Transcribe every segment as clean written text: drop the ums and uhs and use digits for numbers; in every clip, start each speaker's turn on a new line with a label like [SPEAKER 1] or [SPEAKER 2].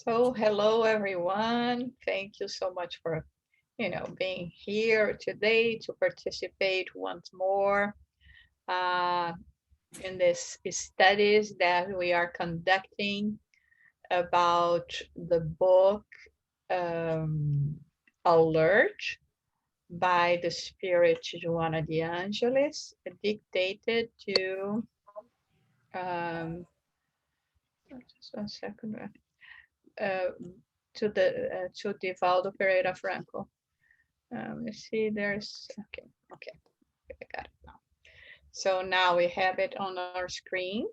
[SPEAKER 1] So hello everyone. Thank you so much for, being here today to participate once more uh, in this studies that we are conducting about the book um, Alert by the Spirit Joanna de Angelis, dictated to just one second. Uh, to Divaldo P Franco. Let's see, okay, I got it now. So now we have it on our screen.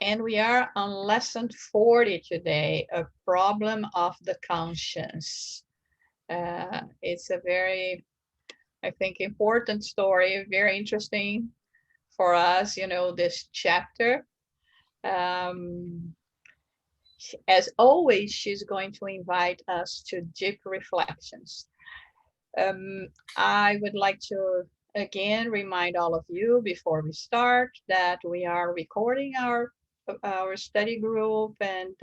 [SPEAKER 1] And we are on lesson 40 today, a problem of the conscience. It's a very, I think, important story, very interesting for us, this chapter. As always, she's going to invite us to deep reflections. I would like to again remind all of you before we start that we are recording our study group, and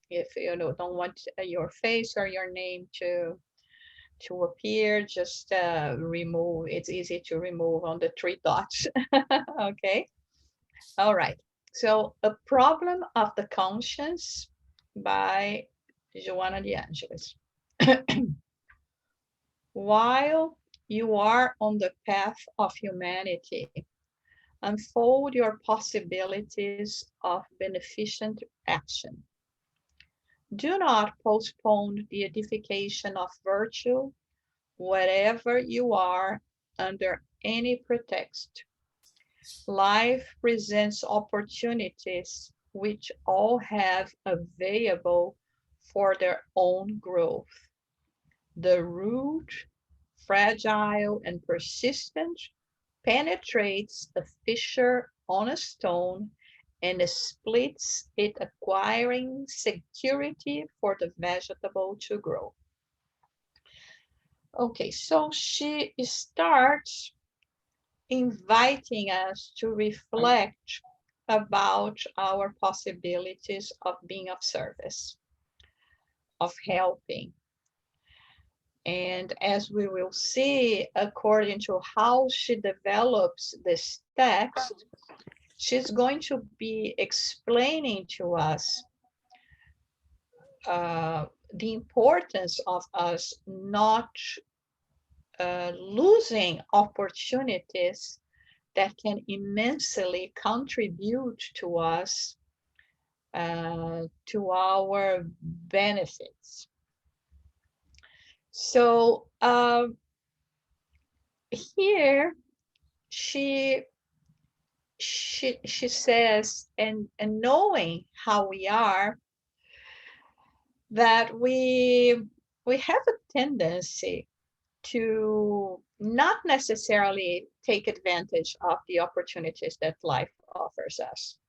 [SPEAKER 1] if you don't want your face or your name to appear, just remove. It's easy to remove on the three dots. Okay. All right. So, A Problem of the Conscience by Joanna de Angelis. While you are on the path of humanity, unfold your possibilities of beneficent action. Do not postpone the edification of virtue, wherever you are, under any pretext. Life presents opportunities which all have available for their own growth. The root, fragile and persistent, penetrates a fissure on a stone and splits it, acquiring security for the vegetable to grow. Okay, so she starts inviting us to reflect about our possibilities of being of service, of helping. And as we will see, according to how she develops this text, she's going to be explaining to us the importance of us not losing opportunities that can immensely contribute to us, to our benefits. So here she says, and knowing how we are, that we have a tendency to not necessarily take advantage of the opportunities that life offers us.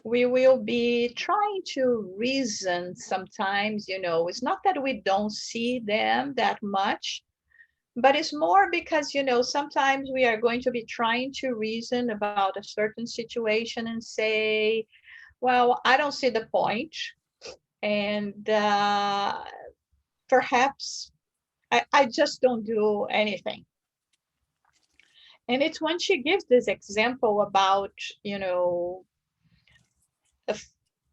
[SPEAKER 1] We will be trying to reason sometimes, it's not that we don't see them that much, but it's more because, sometimes we are going to be trying to reason about a certain situation and say, well, I don't see the point. And perhaps I just don't do anything. And it's when she gives this example about,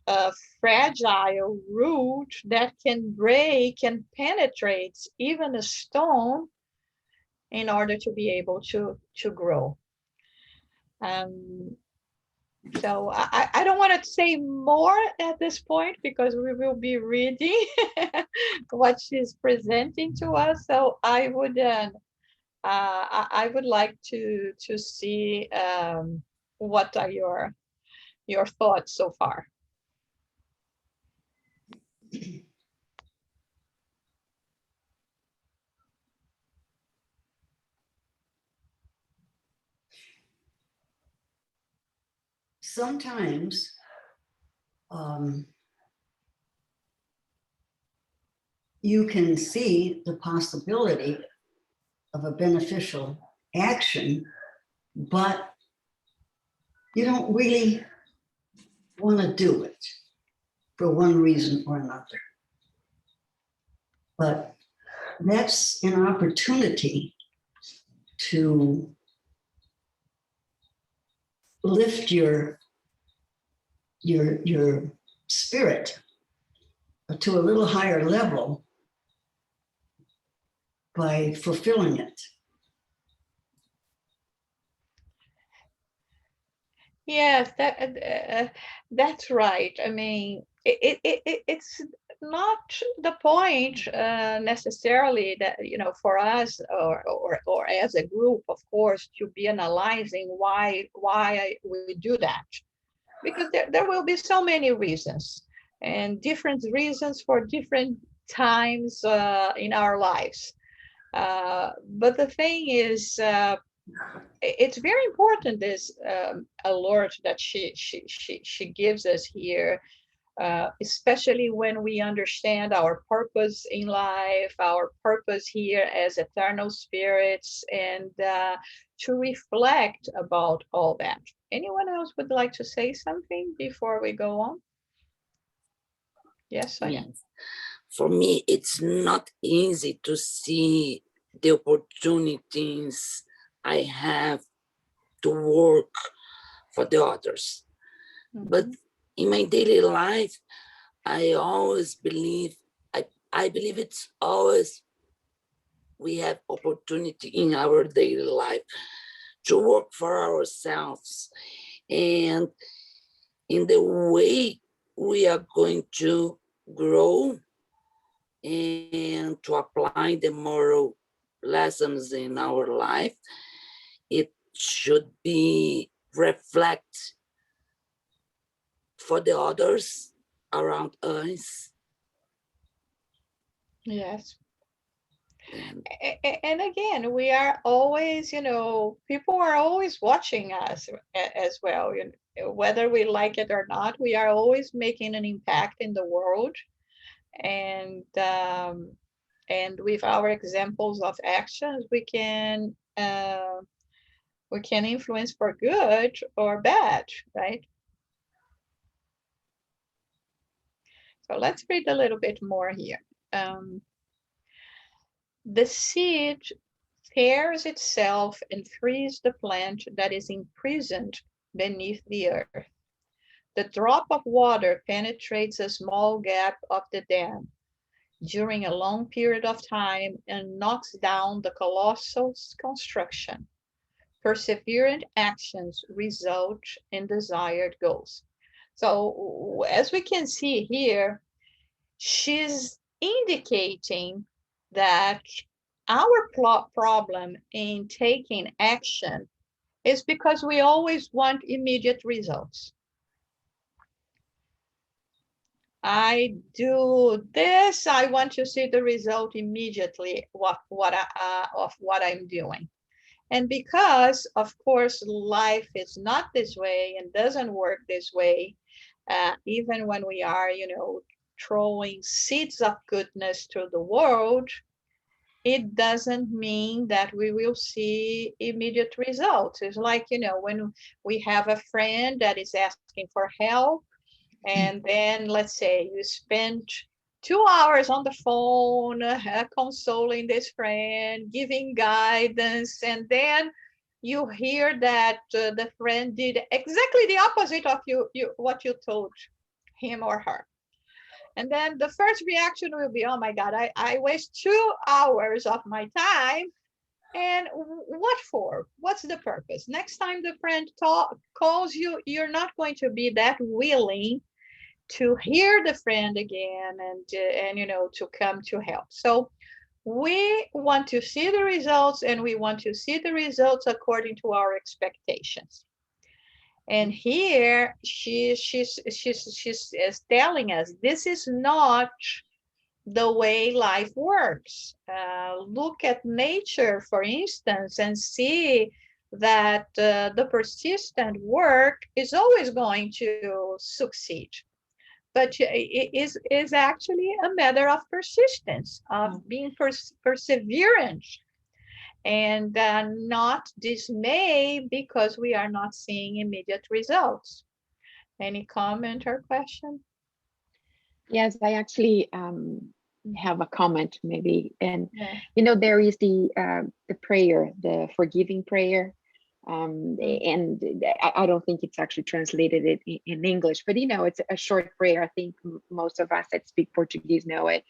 [SPEAKER 1] a fragile root that can break and penetrate even a stone in order to be able to grow. So I don't want to say more at this point because we will be reading what she's presenting to us. So I would like to see what are your thoughts so far.
[SPEAKER 2] Sometimes you can see the possibility of a beneficial action, but you don't really want to do it for one reason or another. But that's an opportunity to lift your spirit to a little higher level by fulfilling it.
[SPEAKER 1] Yes, that's right. I mean, it's not the point necessarily that, you know, for us or as a group, of course, to be analyzing why we do that, because there will be so many reasons and different reasons for different times in our lives. But the thing is, it's very important, this alert that she gives us here, especially when we understand our purpose in life, our purpose here as eternal spirits, and to reflect about all that. Anyone else would like to say something before we go on? Yes, I am.
[SPEAKER 3] Yes. For me, it's not easy to see the opportunities I have to work for the others. But in my daily life, I always believe, I believe it's always we have opportunity in our daily life to work for ourselves. And in the way we are going to grow and to apply the moral lessons in our life, it should be reflect for the others around us.
[SPEAKER 1] Yes.
[SPEAKER 3] And
[SPEAKER 1] And again, we are always, you know, people are always watching us as well. You know, whether we like it or not, we are always making an impact in the world. And with our examples of actions, we can influence for good or bad, right? So let's read a little bit more here. The seed tears itself and frees the plant that is imprisoned beneath the earth. The drop of water penetrates a small gap of the dam during a long period of time and knocks down the colossal construction. Perseverant actions result in desired goals. So as we can see here, she's indicating that our problem in taking action is because we always want immediate results. I do this, I want to see the result immediately of what I'm doing. And because, of course, life is not this way and doesn't work this way, even when we are, you know, throwing seeds of goodness to the world, it doesn't mean that we will see immediate results. It's like, you know, when we have a friend that is asking for help, and then let's say you spend 2 hours on the phone consoling this friend, giving guidance, and then you hear that the friend did exactly the opposite of what you told him or her. And then the first reaction will be, oh my God, I waste 2 hours of my time. And what for? What's the purpose? Next time the friend calls you, you're not going to be that willing to hear the friend again and you know, to come to help. So we want to see the results, and we want to see the results according to our expectations. And here she's telling us this is not the way life works. Look at nature, for instance, and see that the persistent work is always going to succeed. But it is actually a matter of persistence, of being perseverant, and not dismay because we are not seeing immediate results. Any comment or question?
[SPEAKER 4] Yes, I actually have a comment maybe. And
[SPEAKER 1] Yeah.
[SPEAKER 4] there is the prayer, the forgiving prayer. And I don't think it's actually translated it in English, but it's a short prayer. I think most of us that speak Portuguese know it.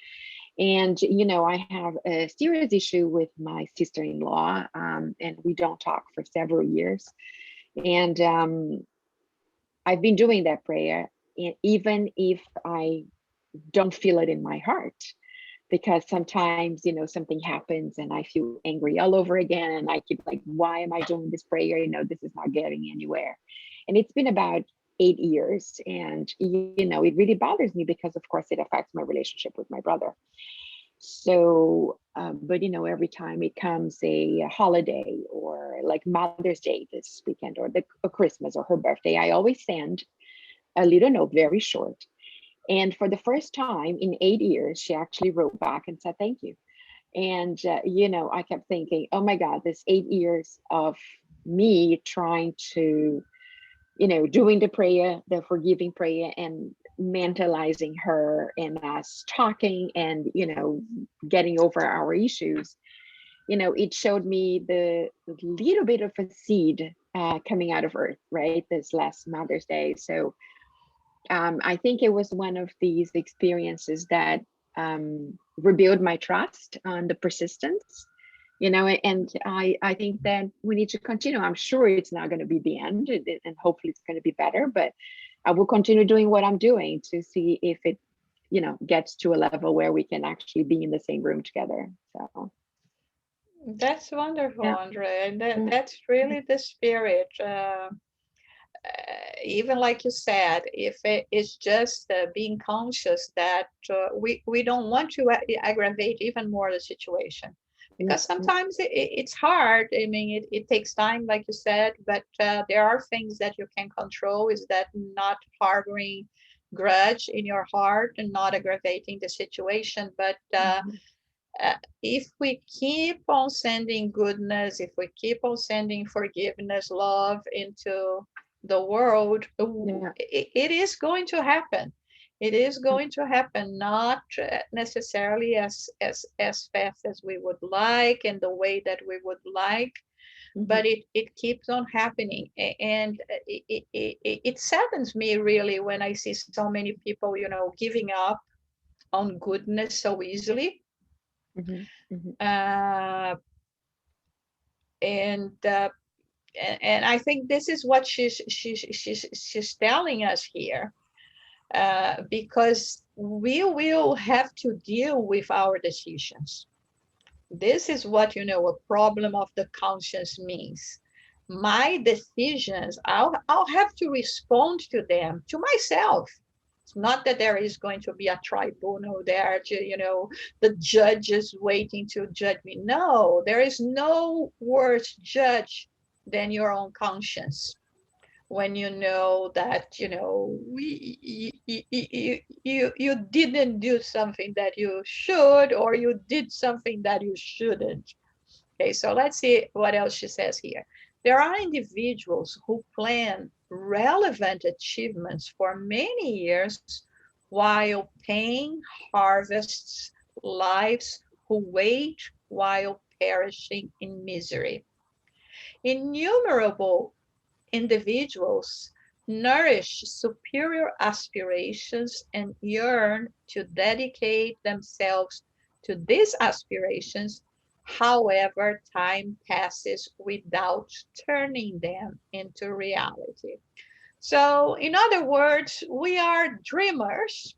[SPEAKER 4] And I have a serious issue with my sister-in-law, and we don't talk for several years. And I've been doing that prayer, even if I don't feel it in my heart, because sometimes something happens and I feel angry all over again, and I keep like, why am I doing this prayer? This is not getting anywhere. And it's been about 8 years, and it really bothers me because of course it affects my relationship with my brother. So but every time it comes a holiday, or like Mother's Day this weekend, or or Christmas, or her birthday, I always send a little note, very short. And for the first time in 8 years, she actually wrote back and said, thank you. And, I kept thinking, oh my God, this 8 years of me trying to, doing the prayer, the forgiving prayer, and mentalizing her, and us talking, and, getting over our issues, it showed me the little bit of a seed coming out of earth, right? This last Mother's Day. So I think it was one of these experiences that rebuild my trust on the persistence, and I think that we need to continue. I'm sure it's not going to be the end, and hopefully it's going to be better, but I will continue doing what I'm doing to see if it, gets to a level where we can actually be in the same room together. So
[SPEAKER 1] That's wonderful,
[SPEAKER 4] yeah.
[SPEAKER 1] Andre. And
[SPEAKER 4] Yeah.
[SPEAKER 1] that's really the spirit. Even like you said, if it is just being conscious that we don't want to aggravate even more the situation, because sometimes it's hard. I mean, it takes time, like you said, but there are things that you can control, is that not harboring grudge in your heart and not aggravating the situation. But if we keep on sending goodness, if we keep on sending forgiveness, love into the world, it is going to happen. It is going to happen, not necessarily as fast as we would like and the way that we would like, but it keeps on happening. And it saddens me really when I see so many people, giving up on goodness so easily. And I think this is what she's telling us here, because we will have to deal with our decisions. This is what a problem of the conscience means. My decisions, I'll have to respond to them, to myself. It's not that there is going to be a tribunal there to, the judge is waiting to judge me. No, there is no worse judge than your own conscience. When you know that, you didn't do something that you should, or you did something that you shouldn't. Okay, so let's see what else she says here. There are individuals who plan relevant achievements for many years while pain harvests lives who wait while perishing in misery. Innumerable individuals nourish superior aspirations and yearn to dedicate themselves to these aspirations. However, time passes without turning them into reality. So, in other words, we are dreamers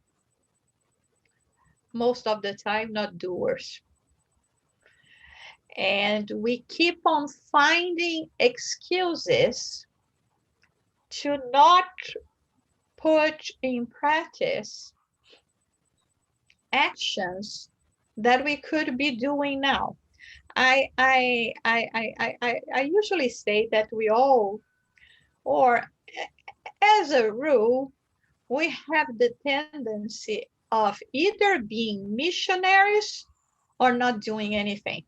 [SPEAKER 1] most of the time, not doers. And we keep on finding excuses to not put in practice actions that we could be doing now. I usually say that we all, or as a rule, we have the tendency of either being missionaries or not doing anything.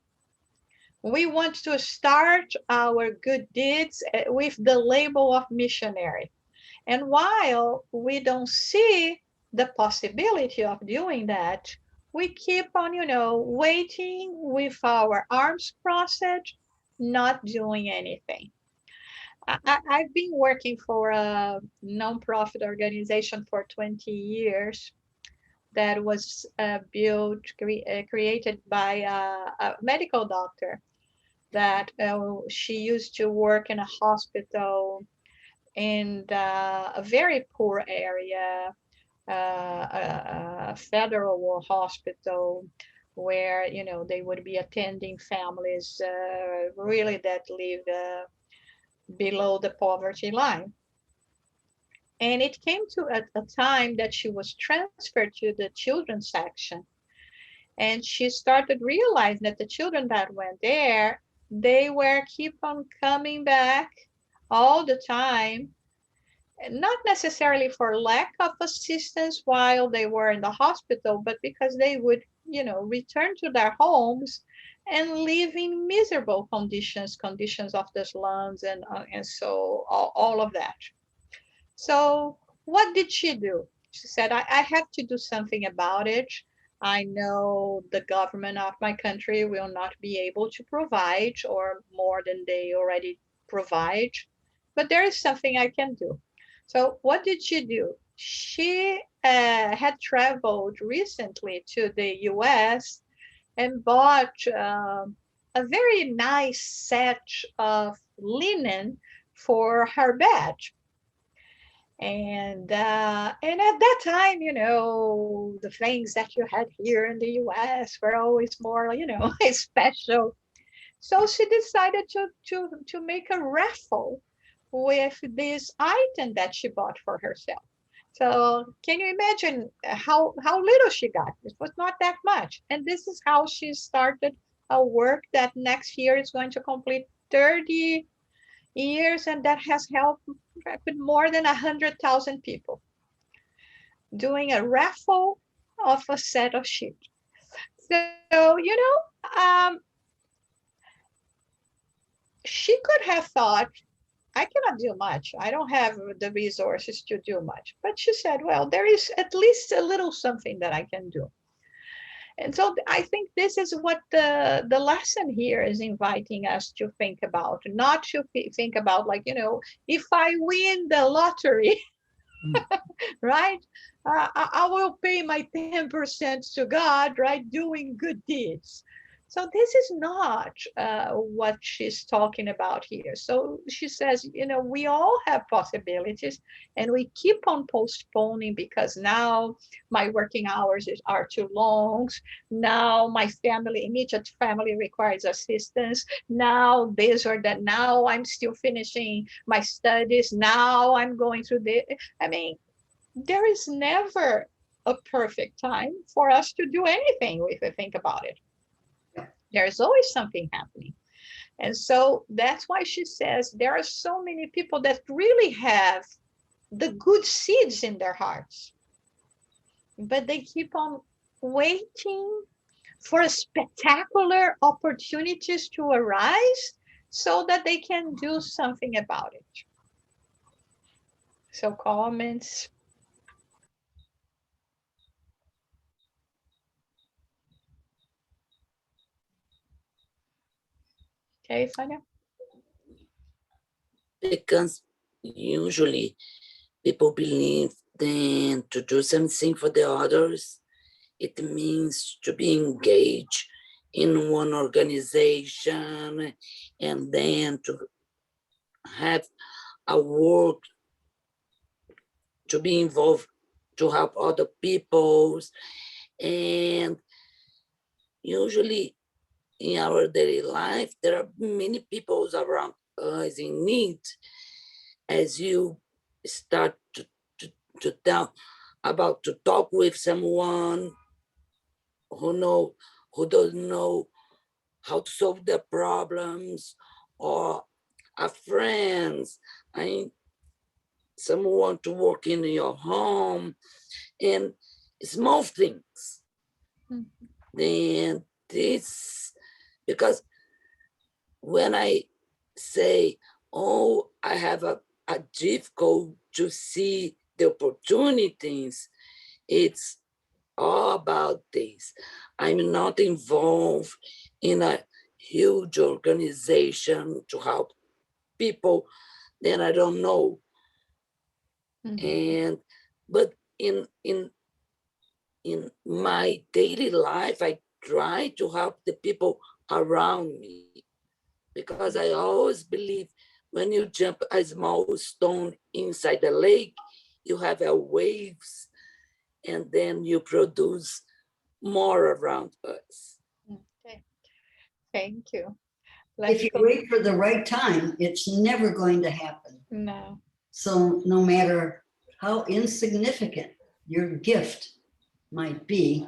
[SPEAKER 1] We want to start our good deeds with the label of missionary. And while we don't see the possibility of doing that, we keep on, waiting with our arms crossed, not doing anything. I've been working for a nonprofit organization for 20 years that was created by a medical doctor that she used to work in a hospital in a very poor area, a federal hospital where they would be attending families really that live below the poverty line. And it came to a time that she was transferred to the children's section. And she started realizing that the children that went there, they were keep on coming back all the time, not necessarily for lack of assistance while they were in the hospital, but because they would, return to their homes and live in miserable conditions of the slums and so all of that. So what did she do? She said, I have to do something about it. I know the government of my country will not be able to provide or more than they already provide, but there is something I can do. So what did she do? She had traveled recently to the US and bought a very nice set of linen for her bed. And at that time, the things that you had here in the US were always more, special. So she decided to make a raffle with this item that she bought for herself. So can you imagine how little she got? It was not that much. And this is how she started a work that next year is going to complete 30 years, and that has helped more than 100,000 people, doing a raffle of a set of sheep. So, she could have thought, I cannot do much. I don't have the resources to do much. But she said, well, there is at least a little something that I can do. And so I think this is what the lesson here is inviting us to think about, not to think about like, if I win the lottery, right? I will pay my 10% to God, right? Doing good deeds. So this is not what she's talking about here. So she says, we all have possibilities and we keep on postponing because now my working hours are too long. Now my immediate family requires assistance. Now this or that. Now I'm still finishing my studies. Now I'm going through the, there is never a perfect time for us to do anything if we think about it. There's always something happening. And so that's why she says there are so many people that really have the good seeds in their hearts, but they keep on waiting for spectacular opportunities to arise so that they can do something about it. So comments. Okay, Sonia?
[SPEAKER 3] Because usually people believe then to do something for the others, it means to be engaged in one organization and then to have a work, to be involved, to help other peoples. And usually in our daily life, there are many people around us in need. As you start to talk with someone who doesn't know how to solve their problems, or a friends, someone to work in your home, and small things. Mm-hmm. Then this, because when I say, oh, I have a difficult to see the opportunities, it's all about this. I'm not involved in a huge organization to help people that I don't know. And but in my daily life, I try to help the people around me, because I always believe when you jump a small stone inside the lake, you have a waves, and then you produce more around us.
[SPEAKER 1] Okay, thank you.
[SPEAKER 2] If you wait for the right time, it's never going to happen.
[SPEAKER 1] No.
[SPEAKER 2] So no matter how insignificant your gift might be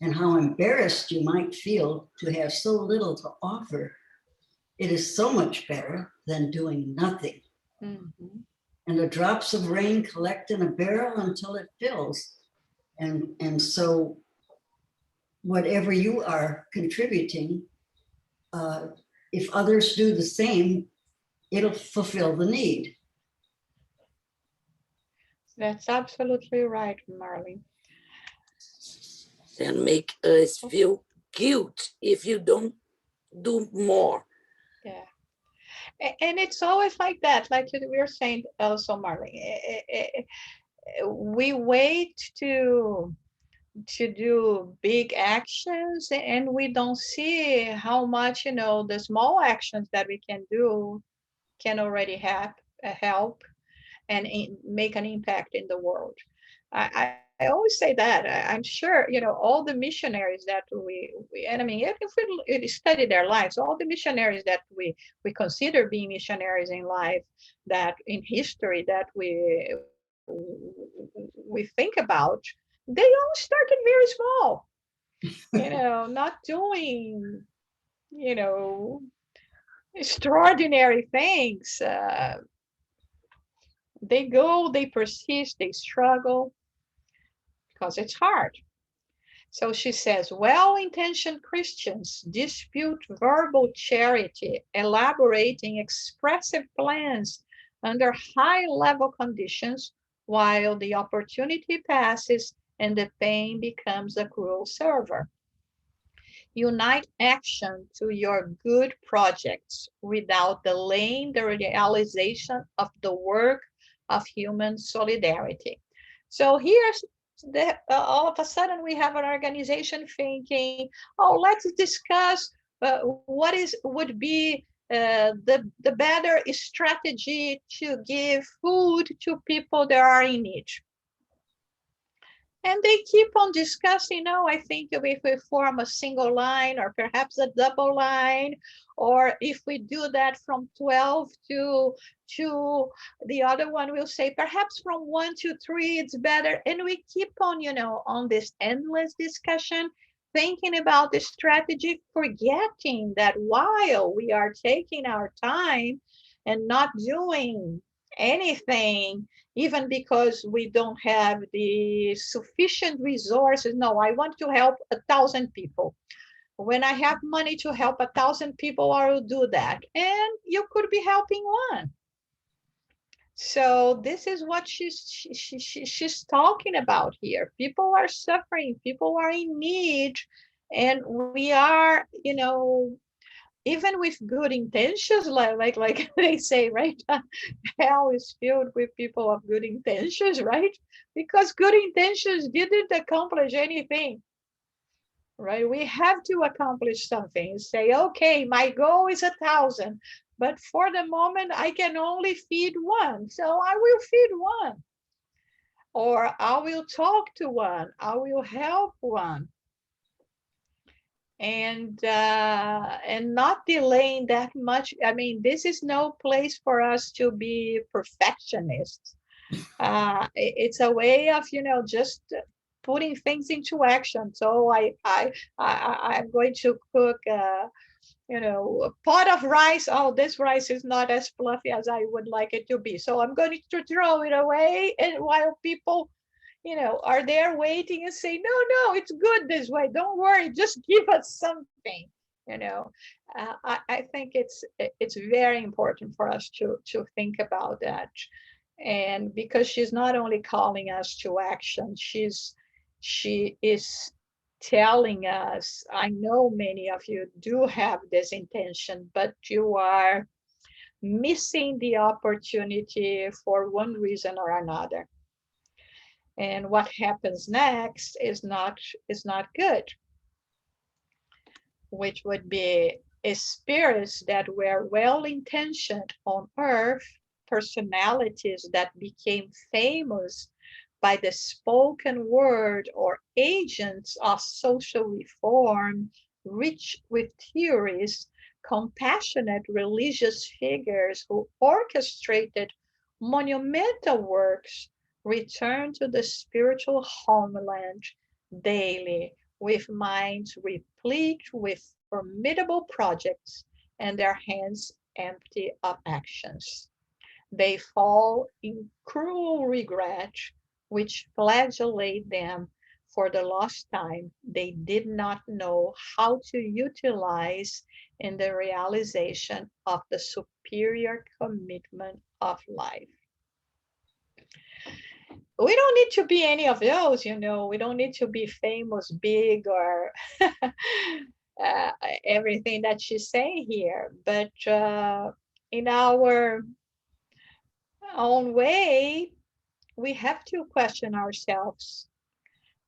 [SPEAKER 2] and how embarrassed you might feel to have so little to offer, it is so much better than doing nothing. And the drops of rain collect in a barrel until it fills. And so whatever you are contributing, if others do the same, it'll fulfill the need.
[SPEAKER 1] That's absolutely right, Marley.
[SPEAKER 3] And make us feel guilt if you don't do more.
[SPEAKER 1] Yeah. And it's always like that, like we were saying also, Marley. We wait to do big actions, and we don't see how much, the small actions that we can do can already help and make an impact in the world. I always say that. I'm sure, all the missionaries that and I mean, if we study their lives, all the missionaries that we consider being missionaries in life, that in history that we think about, they all started very small, not doing, extraordinary things. They go, they persist, they struggle because it's hard. So she says, well-intentioned Christians dispute verbal charity, elaborating expressive plans under high-level conditions, while the opportunity passes and the pain becomes a cruel server. Unite action to your good projects without delaying the realization of the work of human solidarity. So here's all of a sudden we have an organization thinking, oh, let's discuss what would be the better strategy to give food to people that are in need. And they keep on discussing, I think if we form a single line or perhaps a double line, or if we do that from 12 to the other one will say perhaps from 1 to 3, it's better. And we keep on, on this endless discussion, thinking about the strategy, forgetting that while we are taking our time and not doing anything, even because we don't have the sufficient resources. No, I want to help 1,000 people. When I have money to help 1,000 people, I will do that. And you could be helping one. So this is what she's talking about here. People are suffering, people are in need, and we are, even with good intentions, like they say, right? Hell is filled with people of good intentions, right? Because good intentions didn't accomplish anything, right? We have to accomplish something. Say, okay, my goal is 1,000, but for the moment I can only feed one, so I will feed one, or I will talk to one, I will help one. And not delaying that much. I mean, this is no place for us to be perfectionists. It's a way of, just putting things into action. So I'm going to cook, a pot of rice. Oh, this rice is not as fluffy as I would like it to be. So I'm going to throw it away. And while people are there waiting and say, no, it's good this way. Don't worry, just give us something. I think it's very important for us to think about that. And because she's not only calling us to action, she is telling us, I know many of you do have this intention, but you are missing the opportunity for one reason or another. And what happens next is not good, which would be spirits that were well-intentioned on earth, personalities that became famous by the spoken word, or agents of social reform, rich with theories, compassionate religious figures who orchestrated monumental works, return to the spiritual homeland daily with minds replete with formidable projects and their hands empty of actions. They fall in cruel regret, which flagellate them for the lost time they did not know how to utilize in the realization of the superior commitment of life. We don't need to be any of those, we don't need to be famous, big, or everything that she's saying here. But in our own way, we have to question ourselves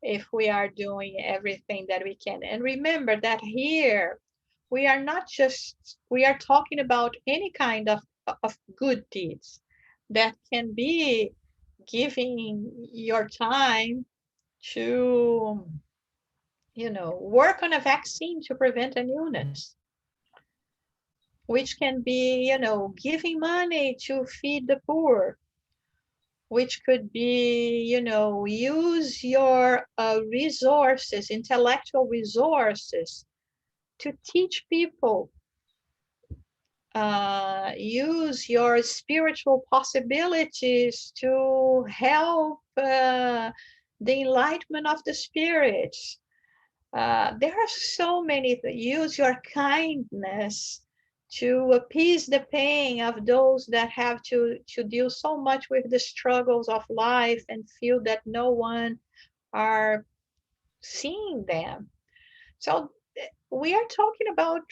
[SPEAKER 1] if we are doing everything that we can. And remember that here, we are talking about any kind of good deeds that can be giving your time to, work on a vaccine to prevent an illness, which can be, giving money to feed the poor, which could be, use your resources, intellectual resources, to teach people, use your spiritual possibilities to help the enlightenment of the spirits. There are so many things. Use your kindness to appease the pain of those that have to deal so much with the struggles of life and feel that no one are seeing them. So we are talking about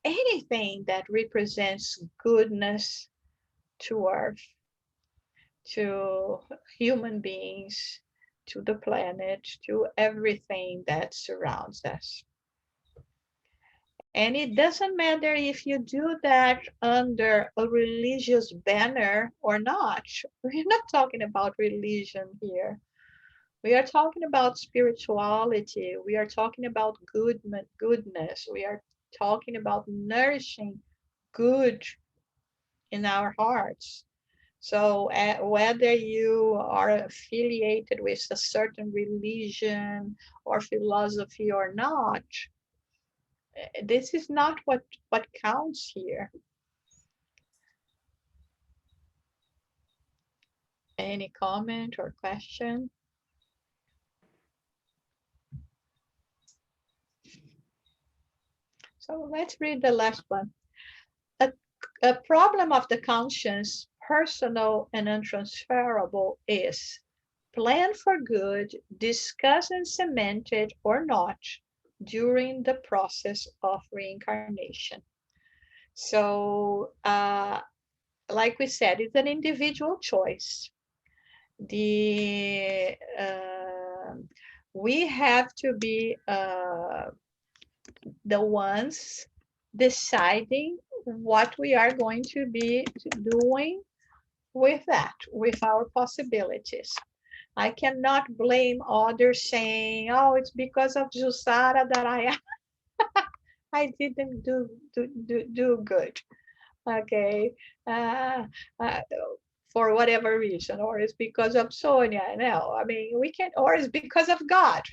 [SPEAKER 1] anything that represents goodness to earth, to human beings, to the planet, to everything that surrounds us. And it doesn't matter if you do that under a religious banner or not. We're not talking about religion here. We are talking about spirituality. We are talking about goodness. We are talking about nourishing good in our hearts. So whether you are affiliated with a certain religion or philosophy or not, this is not what counts here. Any comment or question? So let's read the last one. A problem of the conscience, personal and untransferable, is planned for good, discussed and cemented or not during the process of reincarnation. So, like we said, it's an individual choice. We have to be the ones deciding what we are going to be doing with that, with our possibilities. I cannot blame others saying, oh, it's because of Jusara that I didn't do good. Okay. Uh, uh, for whatever reason, or it's because of Sonia. No, I mean, we can't, or it's because of God.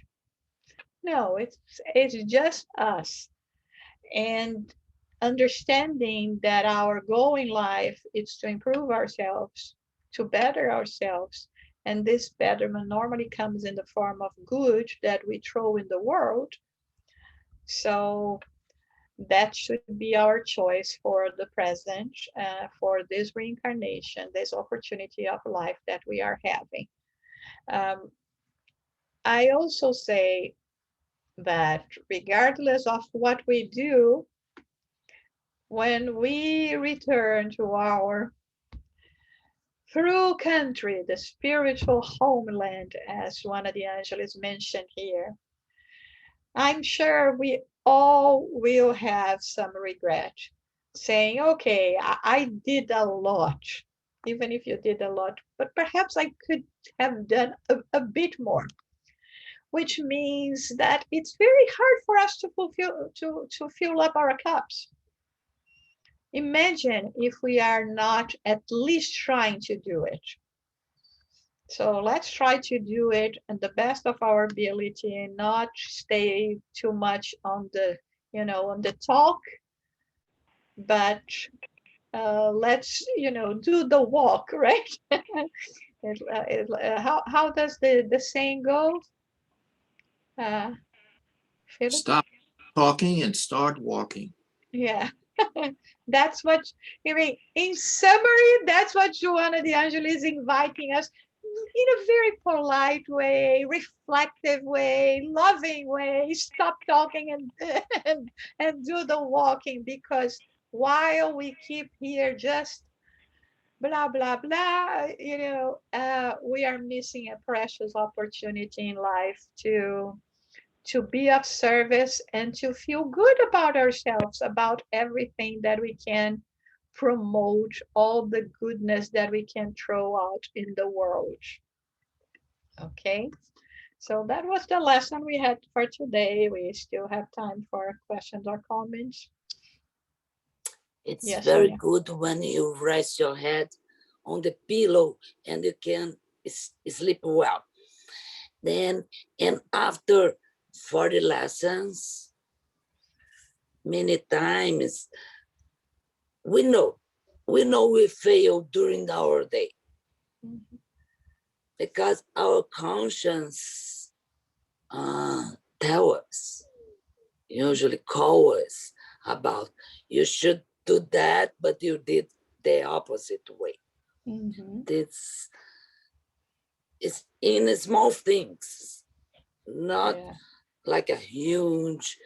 [SPEAKER 1] No, it's just us. And understanding that our goal in life is to improve ourselves, to better ourselves. And this betterment normally comes in the form of good that we throw in the world. So That should be our choice for the present, for this reincarnation, this opportunity of life that we are having. I also say that regardless of what we do, when we return to our through country, the spiritual homeland, as Joanna de Angelis mentioned here, I'm sure we all will have some regret, saying, okay, I did a lot, even if you did a lot, but perhaps I could have done a bit more, which means that it's very hard for us to fill up our cups. Imagine if we are not at least trying to do it. So let's try to do it at the best of our ability and not stay too much on the, on the talk, but let's, do the walk, right? How does the saying go? Philip?
[SPEAKER 5] Stop talking and start walking.
[SPEAKER 1] Yeah. That's what, I mean, in summary, that's what Joanna de Angelis is inviting us in a very polite way, reflective way, loving way. Stop talking and do the walking, because while we keep here just blah, blah, blah, we are missing a precious opportunity in life to be of service and to feel good about ourselves, about everything that we can promote, all the goodness that we can throw out in the world. Okay, so that was the lesson we had for today. We still have time for questions or comments.
[SPEAKER 3] It's
[SPEAKER 1] Yes,
[SPEAKER 3] very
[SPEAKER 1] Sonia.
[SPEAKER 3] good when you rest your head on the pillow and you can sleep well. Then, and after 40 lessons, many times we know we fail during our day.
[SPEAKER 1] Mhm.
[SPEAKER 3] Because our conscience tell us, usually call us about, you should do that, but you did the opposite way.
[SPEAKER 1] Mhm.
[SPEAKER 3] This is in small things, not
[SPEAKER 1] Yeah.
[SPEAKER 3] like a huge,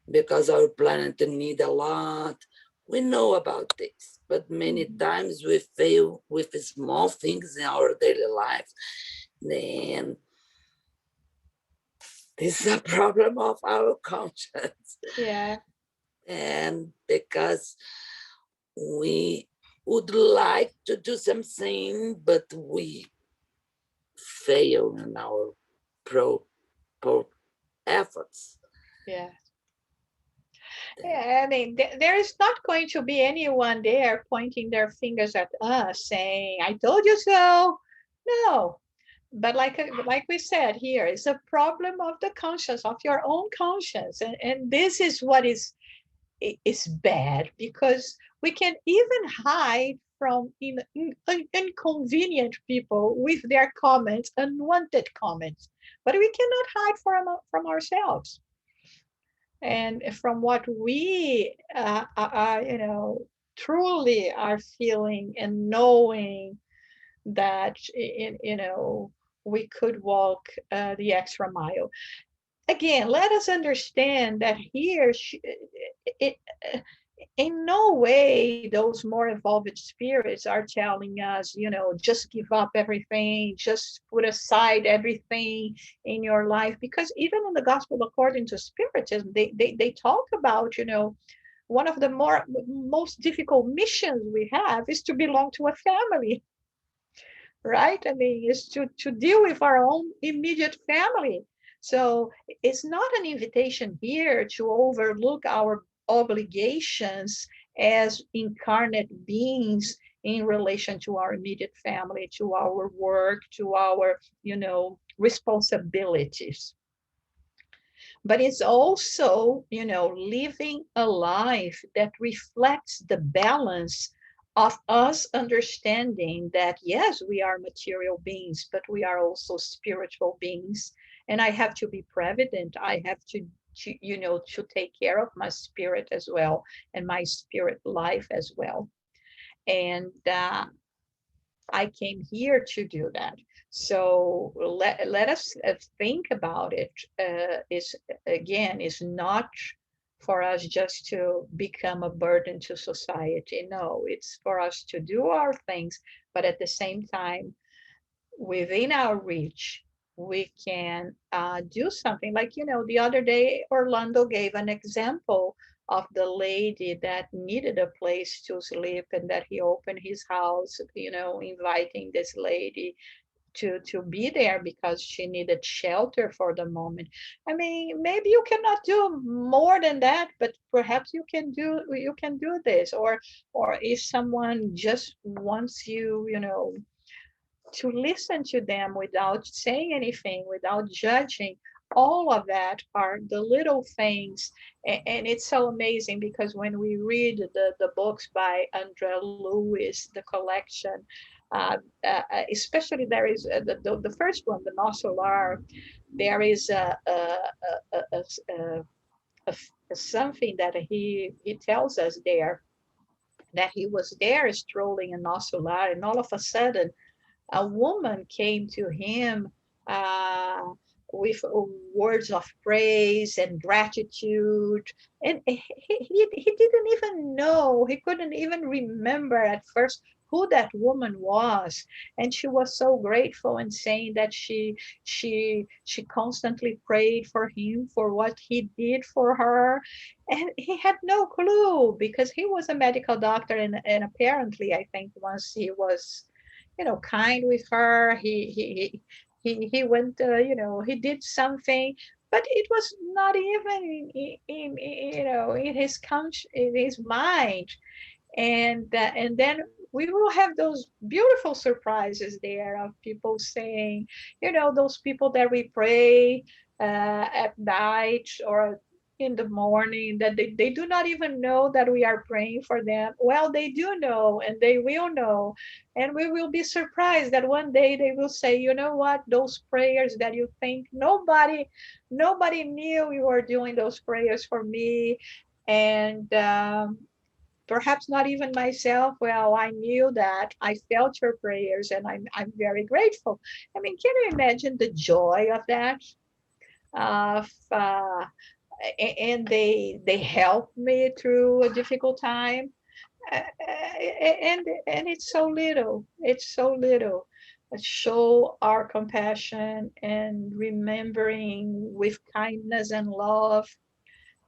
[SPEAKER 3] because our planet need a lot. We know about this, but many times we fail with small things in our daily life. Then this is a problem of our conscience.
[SPEAKER 1] Yeah.
[SPEAKER 3] And because we would like to do something, but we fail in our pro efforts.
[SPEAKER 1] Yeah. Yeah, I mean, there is not going to be anyone there pointing their fingers at us saying, I told you so. No. But like we said here, it's a problem of the conscience, of your own conscience. And this is what is bad, because we can even hide from inconvenient people with their comments, unwanted comments, but we cannot hide from ourselves and from what we truly are feeling and knowing that we could walk the extra mile. Again, let us understand that here it, in no way those more evolved spirits are telling us, just give up everything, just put aside everything in your life. Because even in the gospel according to spiritism, they talk about, one of the most difficult missions we have is to belong to a family, right? I mean, is to deal with our own immediate family. So it's not an invitation here to overlook our obligations as incarnate beings in relation to our immediate family, to our work, to our, responsibilities. But it's also, living a life that reflects the balance of us understanding that, yes, we are material beings, but we are also spiritual beings. And I have to be prevident. I have to take care of my spirit as well, and my spirit life as well. And I came here to do that. So let us think about it. Is again, is not for us just to become a burden to society. No, it's for us to do our things, but at the same time, within our reach, we can do something. Like, the other day, Orlando gave an example of the lady that needed a place to sleep, and that he opened his house, inviting this lady to be there because she needed shelter for the moment. I mean, maybe you cannot do more than that, but perhaps you can do this. Or if someone just wants to listen to them without saying anything, without judging. All of that are the little things. And it's so amazing because when we read the books by Andrea Lewis, the collection, especially there is the first one, the No Solar, there is something that he tells us there, that he was there strolling in No Solar, and all of a sudden a woman came to him uh, with words of praise and gratitude. And he didn't even know, he couldn't even remember at first who that woman was. And she was so grateful, and saying that she constantly prayed for him for what he did for her. And he had no clue, because he was a medical doctor, and apparently, I think, once he was kind with her. He went, he did something, but it was not even in his mind. And then we will have those beautiful surprises there of people saying, those people that we pray at night or in the morning, that they do not even know that we are praying for them. Well, they do know, and they will know. And we will be surprised that one day they will say, you know what, those prayers that you think nobody knew you were doing those prayers for me. And perhaps not even myself. Well, I knew that. I felt your prayers, and I'm very grateful. I mean, can you imagine the joy of that? Of and they helped me through a difficult time. And it's so little. It's so little. Show our compassion and remembering with kindness and love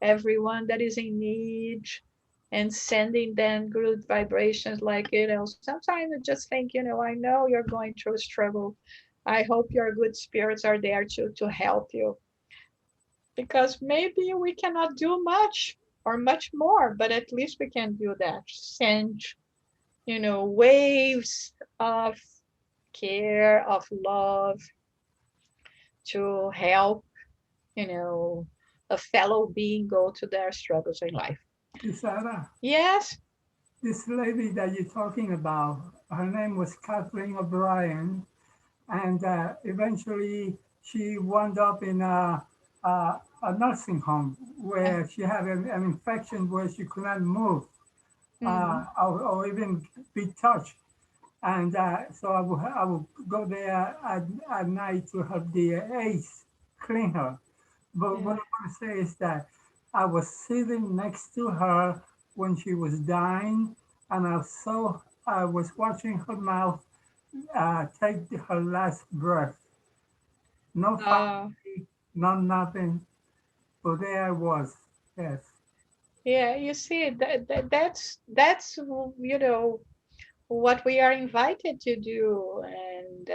[SPEAKER 1] everyone that is in need, and sending them good vibrations. Like, sometimes I just think, I know you're going through a struggle. I hope your good spirits are there to help you, because maybe we cannot do much or much more, but at least we can do that. Send, waves of care, of love, to help, you know, a fellow being go to their struggles in life.
[SPEAKER 6] Sarah,
[SPEAKER 1] Yes.
[SPEAKER 6] this lady that you're talking about, her name was Kathleen O'Brien, and eventually she wound up in a nursing home where she had an infection where she could not move or even be touched. And so I would go there at night to help the aides clean her. But what I want to say is that I was sitting next to her when she was dying, and I was watching her mouth take her last breath. No
[SPEAKER 1] Uh,
[SPEAKER 6] family, no nothing. But there I was. Yes.
[SPEAKER 1] yeah, you see, that's what we are invited to do. And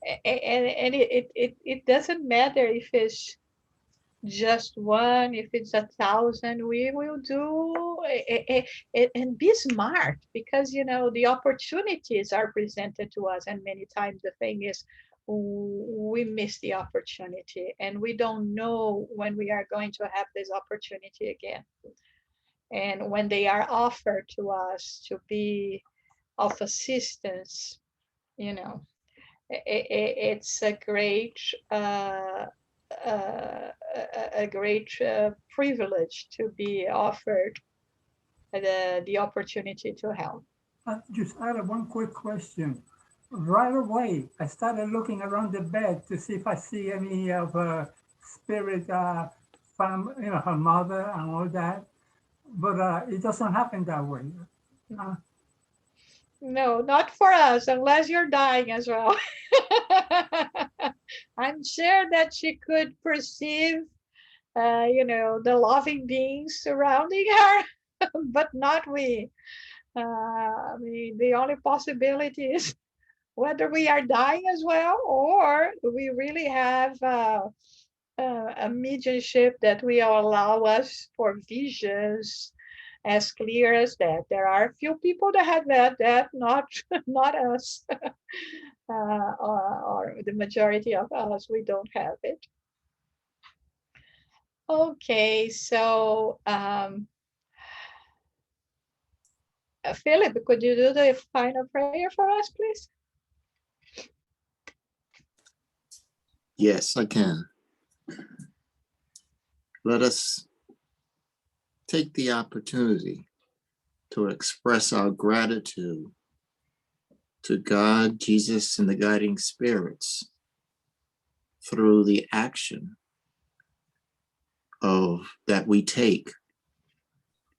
[SPEAKER 1] it doesn't matter if it's just one, if it's 1,000. We will do it, and be smart, because the opportunities are presented to us, and many times the thing is, we miss the opportunity, and we don't know when we are going to have this opportunity again. And when they are offered to us to be of assistance, you know it's a great a great privilege to be offered the opportunity to help.
[SPEAKER 6] Just add one quick question. Right away, I started looking around the bed to see if I see any of spirit, her mother and all that. But it doesn't happen that way.
[SPEAKER 1] No, not for us, unless you're dying as well. I'm sure that she could perceive, the loving beings surrounding her, but not we. I mean, the only possibility is whether we are dying as well, or we really have a mediumship that will allow us for visions as clear as that. There are a few people that have that not not us, or the majority of us, we don't have it. Okay, so Philip, could you do the final prayer for us, please?
[SPEAKER 5] Yes, I can. Let us take the opportunity to express our gratitude to God, Jesus, and the guiding spirits through the action that we take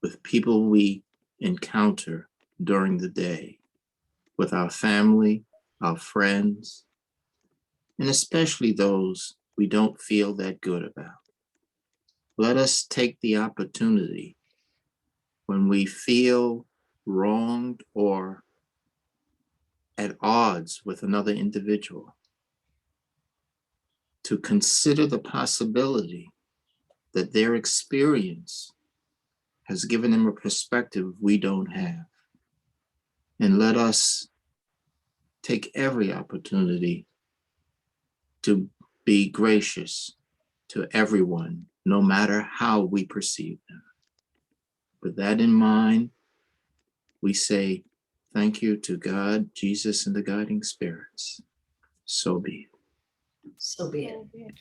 [SPEAKER 5] with people we encounter during the day, with our family, our friends, and especially those we don't feel that good about. Let us take the opportunity when we feel wronged or at odds with another individual to consider the possibility that their experience has given them a perspective we don't have. And let us take every opportunity to be gracious to everyone, no matter how we perceive them. With that in mind, we say thank you to God, Jesus, and the guiding spirits. So be it.
[SPEAKER 2] So be it.
[SPEAKER 1] So be it.